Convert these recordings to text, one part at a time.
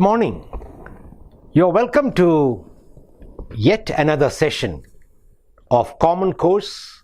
morning. You're welcome to yet another session of Common Course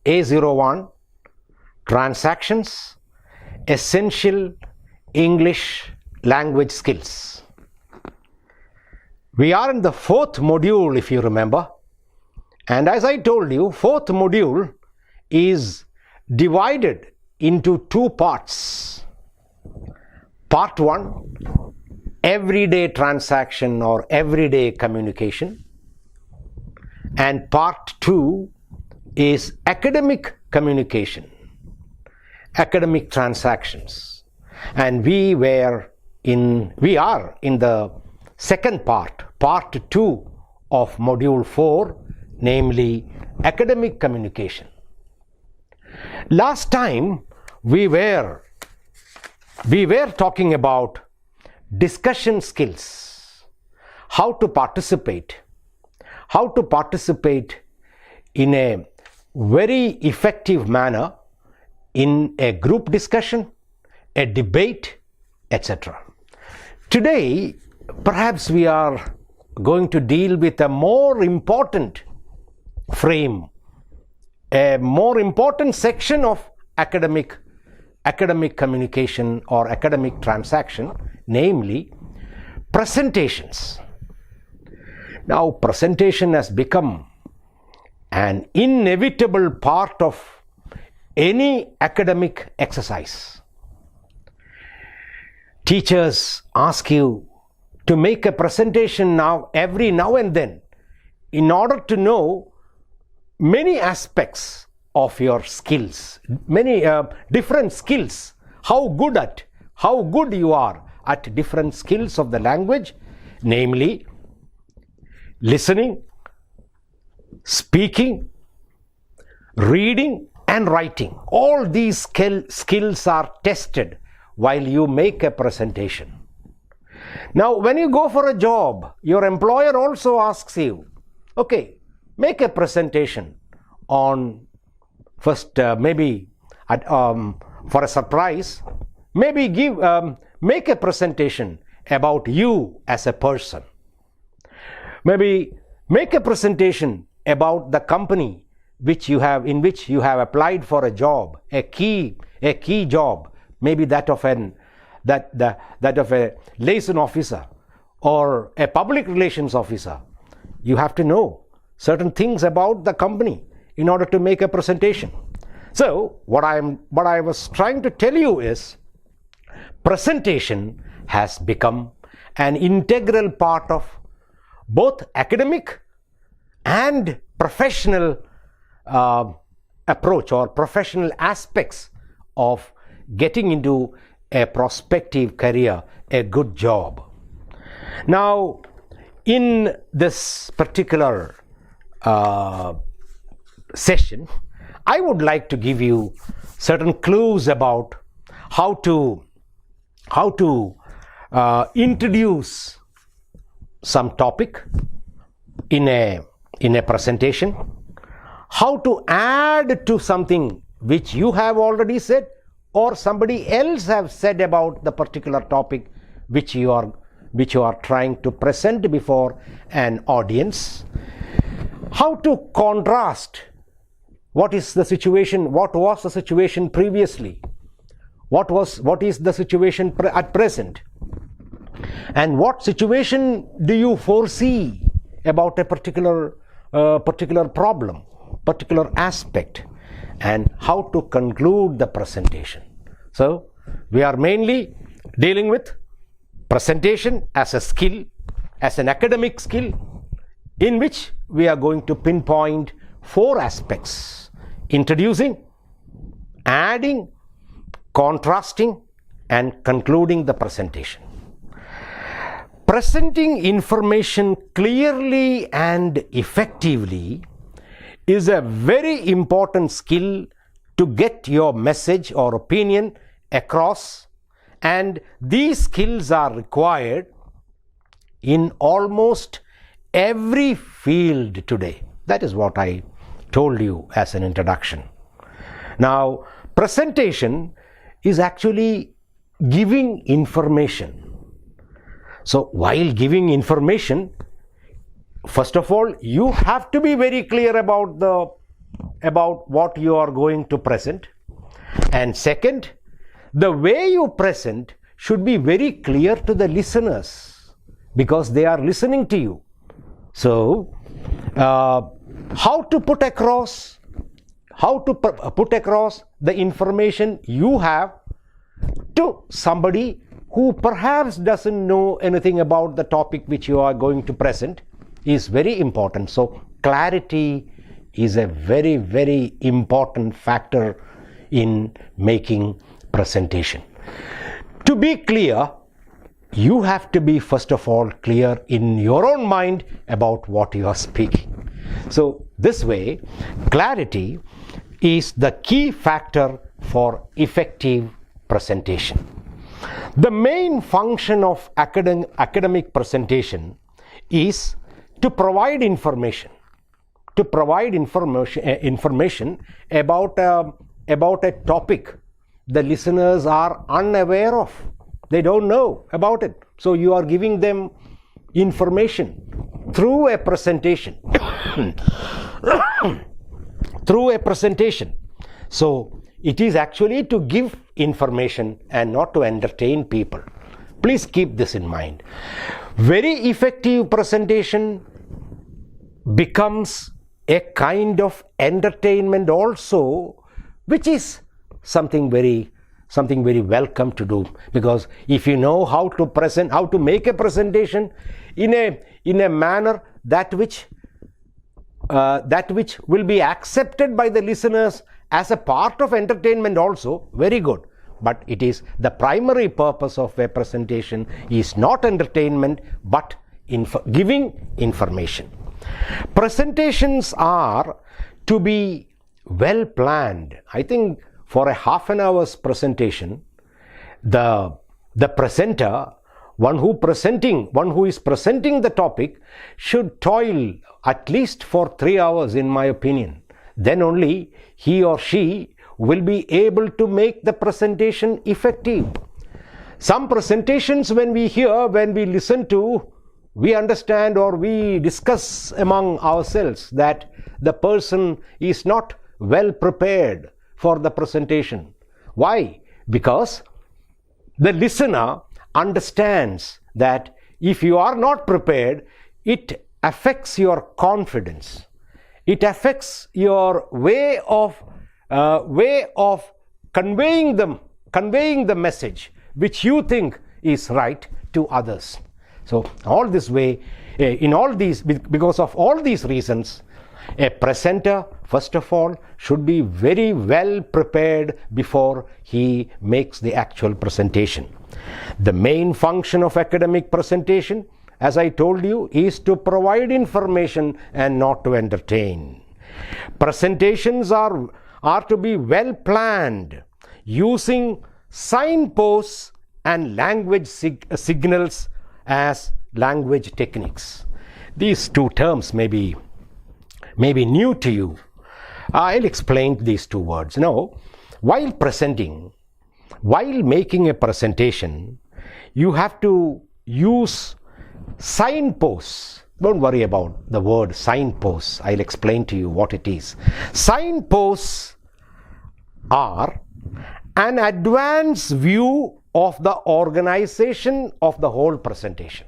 A01 Transactions Essential English Language Skills. We are in the fourth module, if you remember, and as I told you, fourth module is divided into two parts. Part 1, everyday transaction or everyday communication, and part 2 is academic communication, academic transactions, and we are in the second part 2 of module 4, namely academic communication. Last time we were talking about discussion skills, how to participate in a very effective manner in a group discussion, a debate, etc. Today, perhaps we are going to deal with a more important frame, a more important section of academic communication or academic transaction, namely presentations. Now, presentation has become an inevitable part of any academic exercise. Teachers ask you to make a presentation every now and then in order to know many aspects of your skills, many different skills, how good you are at different skills of the language, namely listening, speaking, reading and writing. All these skills are tested while you make a presentation. Now, when you go for a job, your employer also asks you, okay, make a presentation on first, maybe for a surprise, maybe make a presentation about you as a person. Maybe make a presentation about the company in which you have applied for a job, a key job, maybe that of a liaison officer or a public relations officer. You have to know certain things about the company in order to make a presentation. So what I was trying to tell you is, presentation has become an integral part of both academic and professional approach or professional aspects of getting into a prospective career, a good job. Now, in this particular session, I would like to give you certain clues about how to introduce some topic in a presentation, how to add to something which you have already said or somebody else have said about the particular topic which you are trying to present before an audience, how to contrast what was the situation previously, what is the situation at present, and what situation do you foresee about a particular problem, particular aspect, and how to conclude the presentation. So we are mainly dealing with presentation as a skill, as an academic skill, in which we are going to pinpoint 4 aspects: introducing, adding, contrasting, and concluding the presentation. Presenting information clearly and effectively is a very important skill to get your message or opinion across, and these skills are required in almost every field today. That is what I told you as an introduction. Now, presentation is actually giving information. So while giving information, first of all, you have to be very clear about what you are going to present. And second, the way you present should be very clear to the listeners because they are listening to you. So, how to put across the information you have to somebody who perhaps doesn't know anything about the topic which you are going to present is very important. So, clarity is a very, very important factor in making presentation. To be clear, you have to be first of all clear in your own mind about what you are speaking. So this way, clarity is the key factor for effective presentation. The main function of academic presentation is to provide information. Information about a topic the listeners are unaware of. They don't know about it. So you are giving them information through a presentation. Through a presentation. So it is actually to give information and not to entertain people. Please keep this in mind. Very effective presentation becomes a kind of entertainment also, which is something very welcome to do, because if you know how to make a presentation in a manner that which will be accepted by the listeners as a part of entertainment also, very good. But it is the primary purpose of a presentation is not entertainment but giving information. Presentations are to be well planned. I think for a half an hour's presentation, the presenter, one who is presenting the topic, should toil at least for 3 hours, in my opinion. Then only he or she will be able to make the presentation effective. Some presentations, when we listen to, we understand or we discuss among ourselves that the person is not well prepared for the presentation. Why? Because the listener understands that if you are not prepared, it affects your confidence. It affects your way of conveying the message which you think is right to others. So because of all these reasons, a presenter, first of all, should be very well prepared before he makes the actual presentation. The main function of academic presentation, as I told you, is to provide information and not to entertain. Presentations are to be well planned, using signposts and language signals as language techniques. These two terms may be new to you. I'll explain these two words. Now, while making a presentation, you have to use signposts. Don't worry about the word signposts. I'll explain to you what it is. Signposts are an advanced view of the organization of the whole presentation.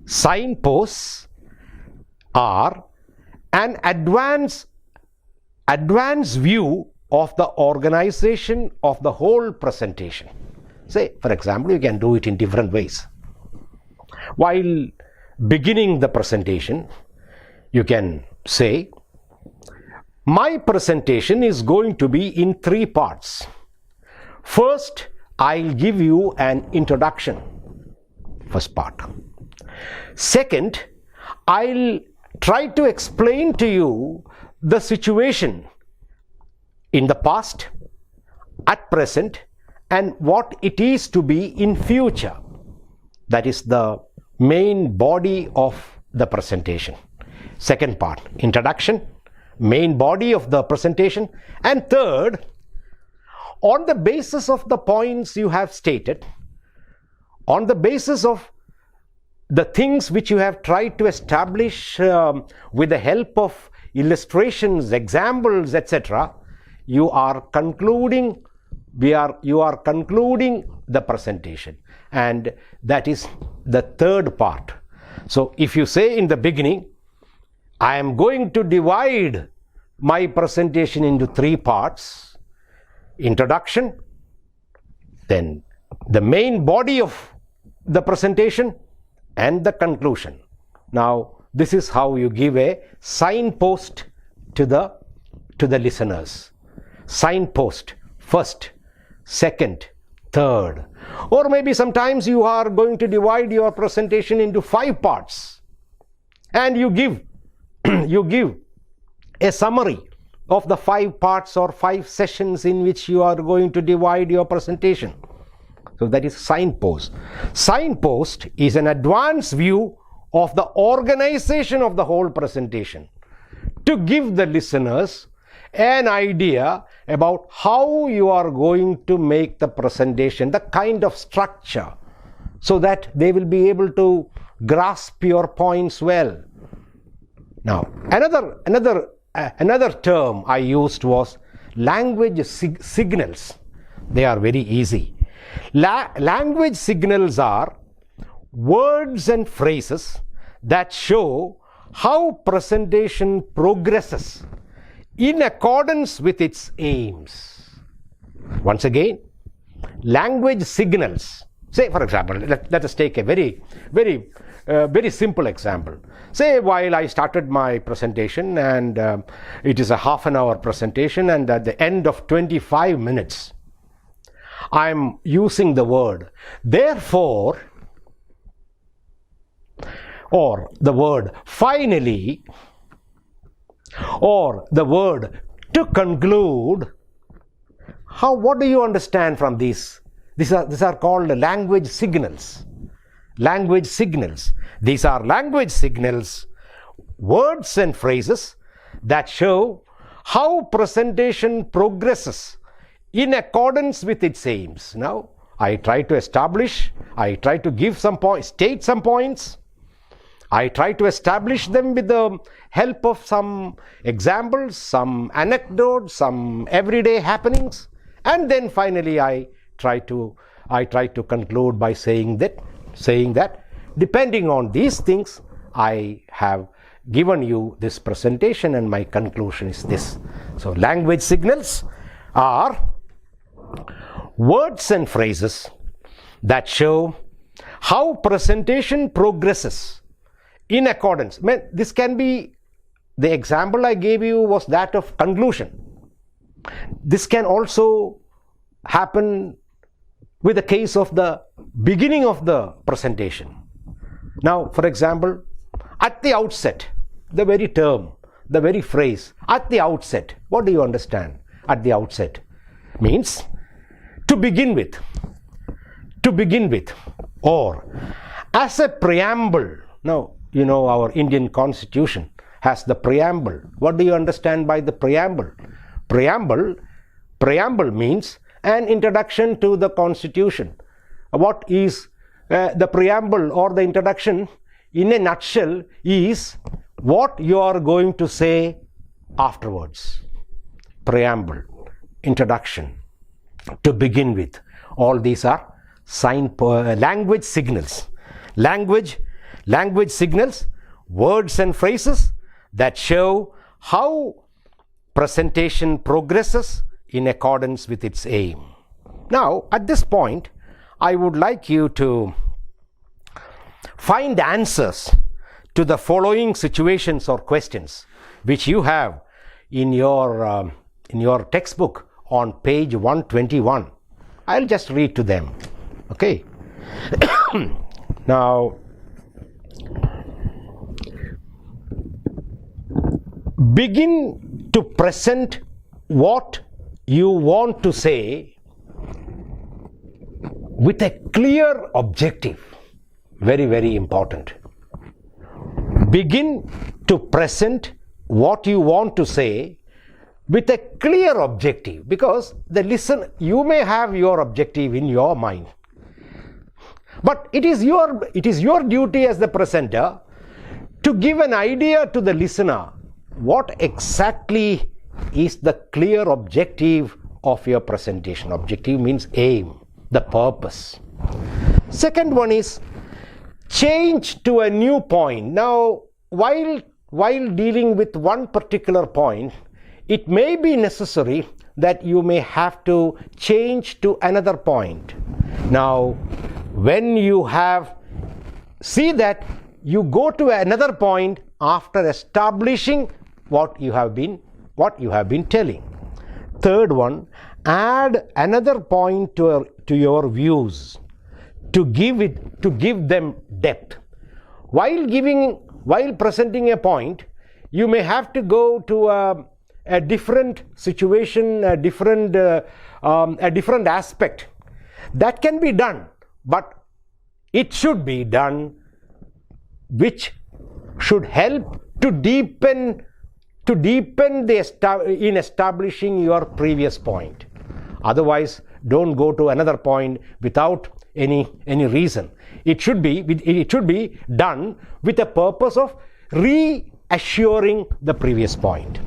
Signposts are an advanced view of the organization of the whole presentation. Say, for example, you can do it in different ways. While beginning the presentation, you can say, my presentation is going to be in 3 parts. First, I'll give you an introduction, first part. Second, I'll try to explain to you the situation in the past, at present, and what it is to be in future. That is the main body of the presentation. Second part, introduction, main body of the presentation. And third, on the basis of the points you have stated, on the basis of the things which you have tried to establish with the help of illustrations, examples, etc., you are concluding the presentation, and that is the third part. So if you say in the beginning, I am going to divide my presentation into 3 parts: introduction, then the main body of the presentation, and the conclusion. Now this is how you give a signpost to the listeners. Signpost: first, second, third. Or maybe sometimes you are going to divide your presentation into 5 parts, and you give a summary of the 5 parts or 5 sessions in which you are going to divide your presentation. So that is signpost. Signpost is an advanced view of the organization of the whole presentation, to give the listeners an idea about how you are going to make the presentation, the kind of structure, so that they will be able to grasp your points well. Now, another term I used was language signals. They are very easy. Language signals are words and phrases that show how presentation progresses in accordance with its aims. Once again, language signals. Say, for example, let us take a very simple example. Say, while I started my presentation, and it is a half-an-hour presentation, and at the end of 25 minutes, I am using the word therefore, or the word finally, or the word to conclude. What do you understand from these? These are called language signals. Language signals. These are language signals, words and phrases that show how presentation progresses in accordance with its aims. Now, I try to give some points, state some points. I try to establish them with the help of some examples, some anecdotes, some everyday happenings, and then finally I try to conclude by saying that depending on these things, I have given you this presentation and my conclusion is this. So language signals are words and phrases that show how presentation progresses in accordance. This can be, the example I gave you was that of conclusion. This can also happen with the case of the beginning of the presentation. Now, for example, at the outset, the very term, the very phrase, at the outset, what do you understand? At the outset means to begin with, or as a preamble. Now, you know, our Indian Constitution has the preamble. What do you understand by the preamble? Preamble means an introduction to the Constitution. What is the preamble or the introduction? In a nutshell, is what you are going to say afterwards. Preamble, introduction, to begin with. All these are language signals. Language signals, words and phrases that show how presentation progresses in accordance with its aim. Now, at this point, I would like you to find answers to the following situations or questions which you have in your textbook on page 121. I'll just read to them. Okay. Now, begin to present what you want to say with a clear objective. Very, very important. Begin to present what you want to say with a clear objective, because you may have your objective in your mind, But it is your duty as the presenter to give an idea to the listener what exactly is the clear objective of your presentation. Objective means aim, the purpose. Second one is change to a new point. Now, while dealing with one particular point, it may be necessary that you may have to change to another point. Now, when you see that you go to another point after establishing what you have been telling. Third one, add another point to your views to give them depth. While presenting a point, you may have to go to a different situation, a different aspect. That can be done, but it should be done which should help to deepen in establishing your previous point. Otherwise, don't go to another point without any reason. It should be done with the purpose of reassuring the previous point.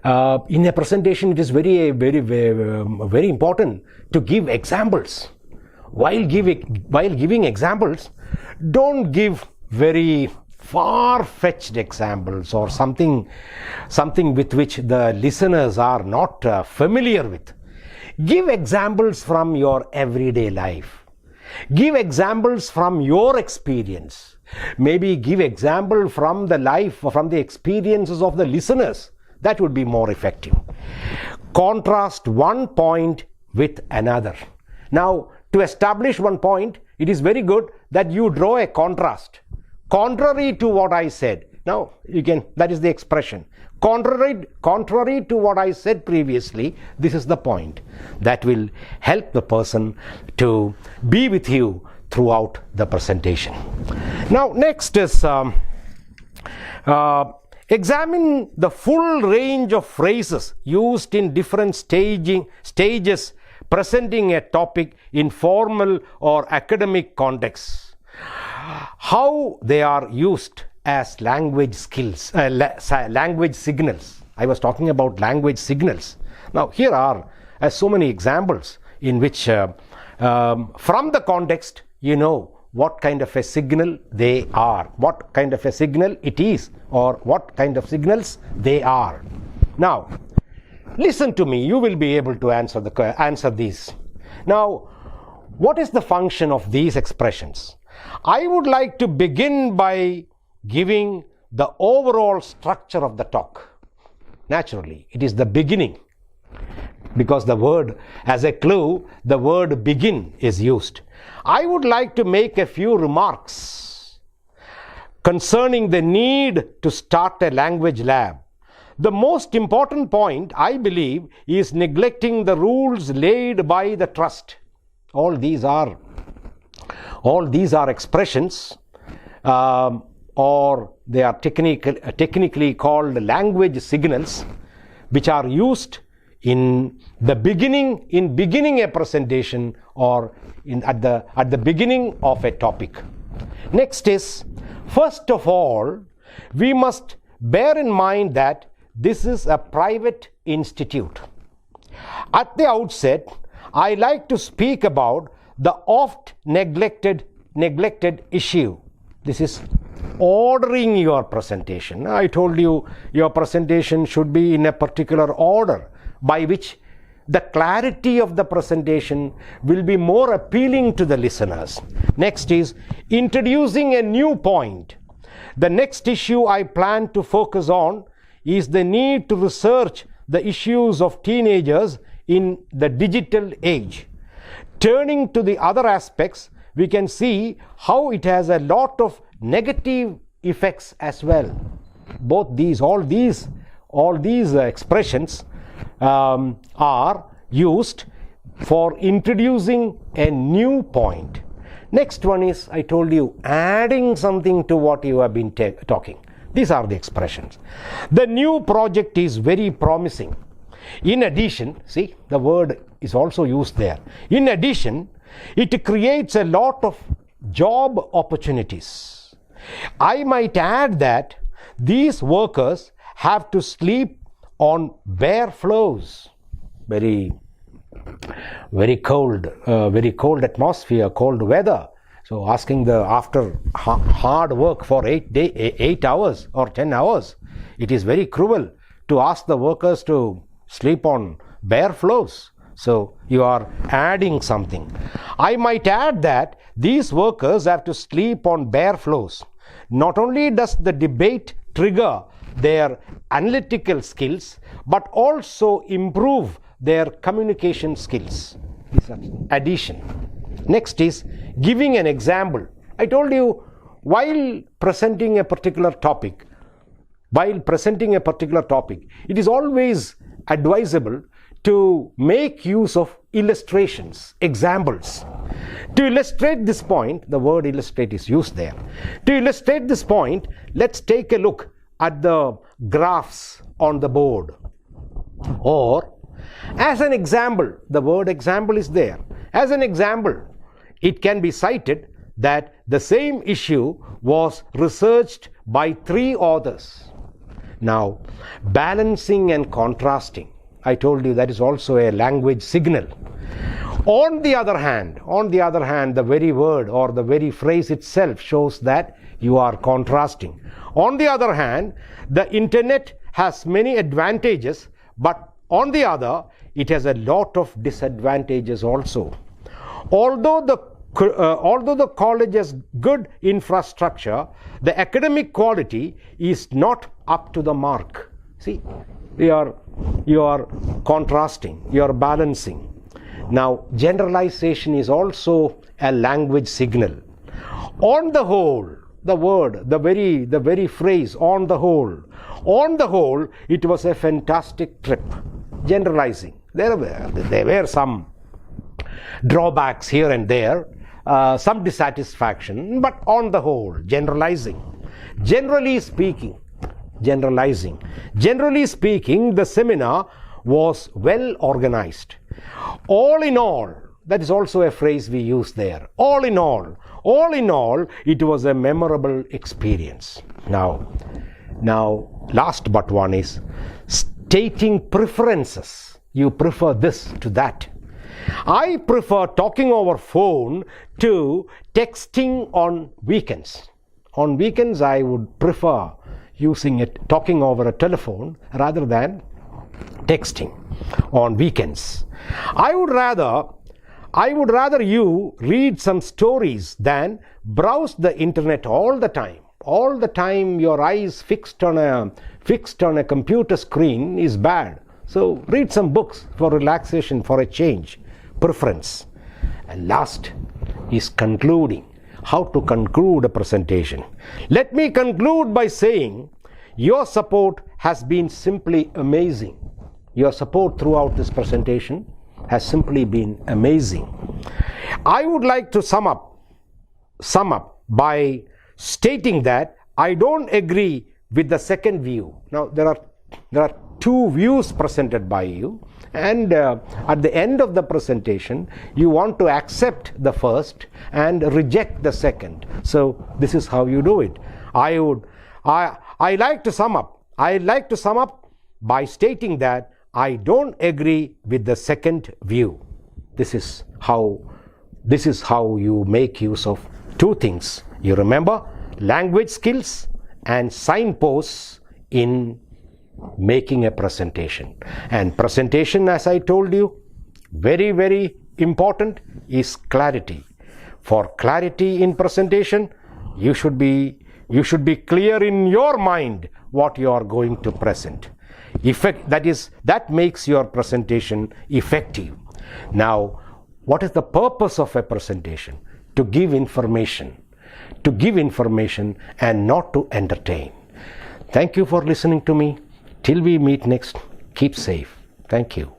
In a presentation, it is very important to give examples. While giving examples, don't give very far-fetched examples or something with which the listeners are not familiar with. Give examples from your everyday life. Give examples from your experience. Maybe give example from the experiences of the listeners. That would be more effective. Contrast one point with another. Now, to establish one point, it is very good that you draw a contrast. Contrary to what I said. Now, that is the expression. Contrary to what I said previously, this is the point. That will help the person to be with you throughout the presentation. Now, next is examine the full range of phrases used in different stages presenting a topic in formal or academic contexts. How they are used as language signals. I was talking about language signals. Now, here are so many examples in which from the context, you know what kind of a signal they are, what kind of a signal it is, or what kind of signals they are. Now, listen to me. You will be able to answer these. Now, what is the function of these expressions? I would like to begin by giving the overall structure of the talk. Naturally, it is the beginning, because the word, as a clue, the word begin is used. I would like to make a few remarks concerning the need to start a language lab. The most important point, I believe, is neglecting the rules laid by the trust. All these are expressions, or they are technically called language signals, which are used in beginning a presentation or at the beginning of a topic. Next is, first of all, we must bear in mind that this is a private institute. At the outset, I like to speak about the oft neglected issue. This is ordering your presentation. I told you your presentation should be in a particular order by which the clarity of the presentation will be more appealing to the listeners. Next is introducing a new point. The next issue I plan to focus on is the need to research the issues of teenagers in the digital age. Turning to the other aspects, we can see how it has a lot of negative effects as well. All these expressions are used for introducing a new point. Next one is, I told you, adding something to what you have been talking. These are the expressions. The new project is very promising. In addition, see, the word is also used there. In addition, it creates a lot of job opportunities. I might add that these workers have to sleep on bare floors. Very cold atmosphere, cold weather. So asking after hard work for 8 hours or 10 hours, it is very cruel to ask the workers to sleep on bare floors. So you are adding something. I might add that these workers have to sleep on bare floors. Not only does the debate trigger their analytical skills, but also improve their communication skills. Addition. Next is giving an example. I told you, while presenting a particular topic, it is always advisable to make use of illustrations, examples. To illustrate this point, the word illustrate is used there. To illustrate this point, let's take a look at the graphs on the board. Or, as an example, the word example is there. As an example, it can be cited that the same issue was researched by 3 authors. Now, balancing and contrasting, I told you that is also a language signal. On the other hand, the very word or the very phrase itself shows that you are contrasting. On the other hand, the internet has many advantages, but on the other, it has a lot of disadvantages also. Although the college has good infrastructure, the academic quality is not up to the mark. See, you are contrasting, you are balancing. Now, generalization is also a language signal. On the whole, the word, the very phrase, on the whole, it was a fantastic trip. Generalizing. There were some drawbacks here and there, some dissatisfaction, but on the whole, generalizing. Generally speaking, the seminar was well organized. All in all, that is also a phrase we use there. All in all, it was a memorable experience. Now, last but one is stating preferences. You prefer this to that. I prefer talking over phone to texting on weekends. On weekends, I would prefer talking over a telephone rather than texting on weekends. I would rather you read some stories than browse the internet all the time. All the time your eyes fixed on a computer screen is bad. So read some books for relaxation, for a change. Preference. And last is concluding. How to conclude a presentation. Let me conclude by saying your support has been simply amazing. Your support throughout this presentation has simply been amazing. I would like to sum up by stating that I don't agree with the second view. Now there are 2 views presented by you, and at the end of the presentation you want to accept the first and reject the second. So this is how you do it. I like to sum up by stating that I don't agree with the second view. This is how you make use of 2 things. You remember, language skills and signposts in making a presentation. And presentation, as I told you, very, very important is clarity. For clarity in presentation, you should be clear in your mind what you are going to present. That makes your presentation effective. Now, what is the purpose of a presentation? To give information and not to entertain. Thank you for listening to me. Till we meet next, keep safe. Thank you.